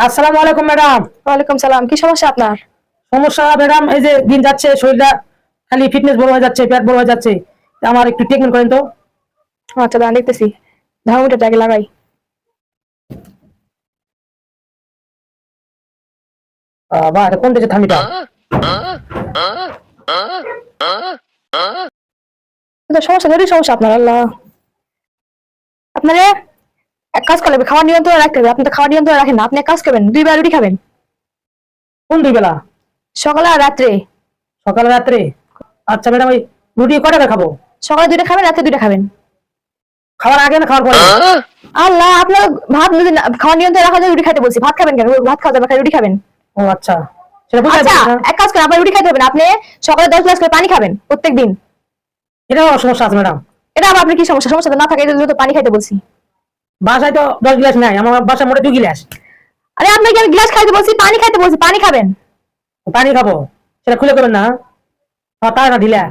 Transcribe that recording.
আসসালামু আলাইকুম ম্যাডাম। ওয়ালাইকুম সালাম। কি সমস্যা আপনার? সমস্যা ম্যাডাম, এই যে দিন যাচ্ছে শরীরটা খালি ফিটনেস বড় হয়ে যাচ্ছে, পেট বড় হয়ে যাচ্ছে। আমার একটু ট্রিটমেন্ট করেন তো। আচ্ছা দাঁড়ান দেখতেছি। ধারমোমিটারটা আগে লাগাই। বাহ, এটা কোন দেশের থার্মিটার? সমস্যা ধরে সমস্যা আপনার। আল্লাহ, আপনারে এক কাজ করলে খাওয়ার নিয়ন্ত্রণে রাখতে হবে। আপনি তো খাওয়ার নিয়ন্ত্রণে রাখেন না। আপনি এক কাজ করবেন, 2 বেলা রুটি খাবেন, কোন দুই বেলা? সকালে আর রাত্রে। সকালে রাত্রে? আচ্ছা ম্যাডাম, ওই রুটি কটা করে খাবো? সকালে 2টা খাবেন, রাত্রে 2টা খাবেন। খাওয়ার আগে না খাওয়ার পরে? আল্লাহ, আপনার ভাত যদি খাওয়ার নিয়ন্ত্রণে রাখা যায় রুটি খাইতে বলছি। ভাত খাবেন কেন? ভাত খাওয়া যাবে, রুটি খাবেন। ও আচ্ছা, সেটা বুঝতে আচ্ছা, পারছি না। এক কাজ করেন, আপনার রুটি খাইতে হবে না। আপনি সকালে 10 গ্লাস করে পানি খাবেন প্রত্যেকদিন। এটাও সমস্যা আছে ম্যাডাম। এটা আবার আপনার কি সমস্যা? সমস্যা তো না থাকে, তো পানি খাইতে বলছি। বাসায় তো 10 গ্লাস নাই, আমার বাসায় মোটে 2 গ্লাস। আরে আপনাকে আমি গ্লাস খাইতে বলছি, পানি খাইতে বলছি, পানি খাবেন। পানি খাবো, সেটা খুলে করবেন না। তাই না ঢিলা।